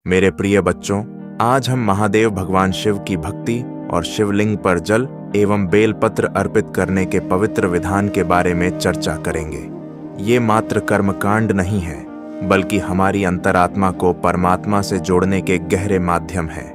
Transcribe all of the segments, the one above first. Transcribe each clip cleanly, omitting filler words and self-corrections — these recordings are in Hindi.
मेरे प्रिय बच्चों, आज हम महादेव भगवान शिव की भक्ति और शिवलिंग पर जल एवं बेलपत्र अर्पित करने के पवित्र विधान के बारे में चर्चा करेंगे। ये मात्र कर्मकांड नहीं है, बल्कि हमारी अंतरात्मा को परमात्मा से जोड़ने के गहरे माध्यम है।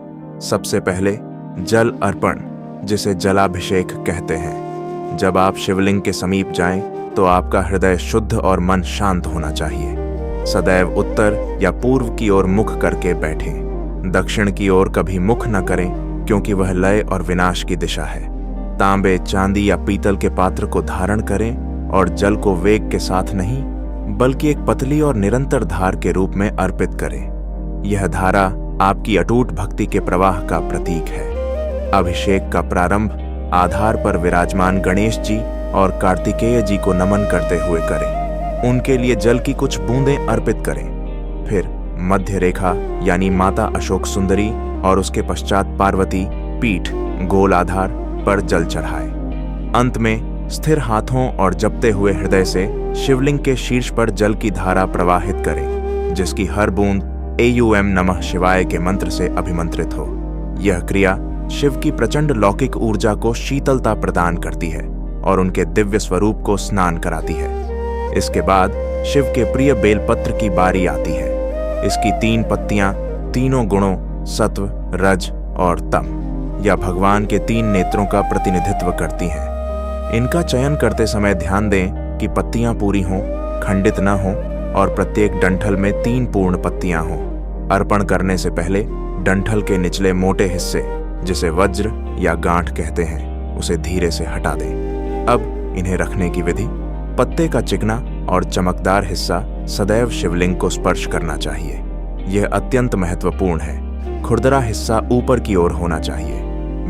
सबसे पहले जल अर्पण, जिसे जलाभिषेक कहते हैं। जब आप शिवलिंग के समीप जाएं, तो आपका हृदय शुद्ध और मन शांत होना चाहिए। सदैव उत्तर या पूर्व की ओर मुख करके बैठें। दक्षिण की ओर कभी मुख न करें, क्योंकि वह लय और विनाश की दिशा है। तांबे, चांदी या पीतल के पात्र को धारण करें और जल को वेग के साथ नहीं, बल्कि एक पतली और निरंतर धार के रूप में अर्पित करें। यह धारा आपकी अटूट भक्ति के प्रवाह का प्रतीक है। अभिषेक का प्रारंभ आधार पर विराजमान गणेश जी और कार्तिकेय जी को नमन करते हुए करें। उनके लिए जल की कुछ बूंदें अर्पित करें। फिर मध्य रेखा यानी माता अशोक सुंदरी और उसके पश्चात पार्वती पीठ गोल आधार पर जल चढ़ाएं। अंत में स्थिर हाथों और जपते हुए हृदय से शिवलिंग के शीर्ष पर जल की धारा प्रवाहित करें, जिसकी हर बूंद एयूएम नमः शिवाय के मंत्र से अभिमंत्रित हो। यह क्रिया शिव की प्रचंड लौकिक ऊर्जा को शीतलता प्रदान करती है और उनके दिव्य स्वरूप को स्नान कराती है। इसके बाद शिव के प्रिय बेलपत्र की बारी आती है। इसकी 3 पत्तियां तीनों गुणों सत्व, रज और तम या भगवान के 3 नेत्रों का प्रतिनिधित्व करती हैं। इनका चयन करते समय ध्यान दें कि पत्तियां पूरी हों, खंडित न हों और प्रत्येक डंठल में 3 पूर्ण पत्तियां हों। अर्पण करने से पहले डंठल के निचले मोटे हिस्से, जिसे वज्र या गांठ कहते हैं, उसे धीरे से हटा दें। अब इन्हें रखने की विधि: पत्ते का चिकना और चमकदार हिस्सा सदैव शिवलिंग को स्पर्श करना चाहिए। यह अत्यंत महत्वपूर्ण है। खुरदरा हिस्सा ऊपर की ओर होना चाहिए।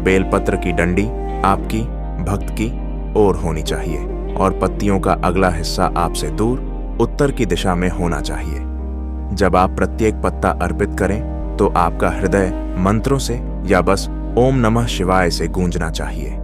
बेलपत्र की डंडी आपकी भक्त की ओर होनी चाहिए और पत्तियों का अगला हिस्सा आपसे दूर उत्तर की दिशा में होना चाहिए। जब आप प्रत्येक पत्ता अर्पित करें, तो आपका हृदय मंत्रों से या बस ओम नमः शिवाय से गूंजना चाहिए।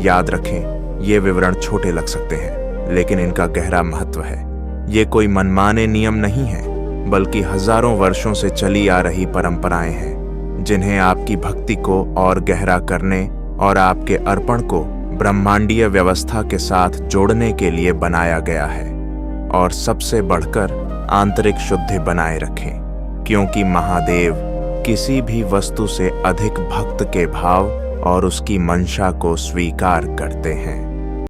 याद रखें, ये विवरण छोटे लग सकते हैं, लेकिन इनका गहरा महत्व है। ये कोई मनमाने नियम नहीं है, बल्कि हजारों वर्षों से चली आ रही परंपराएं हैं, जिन्हें आपकी भक्ति को और गहरा करने और आपके अर्पण को ब्रह्मांडीय व्यवस्था के साथ जोड़ने के लिए बनाया गया है। और सबसे बढ़कर आंतरिक शुद्धि बनाए रखें, क्योंकि महादेव किसी भी वस्तु से अधिक भक्त के भाव और उसकी मंशा को स्वीकार करते हैं।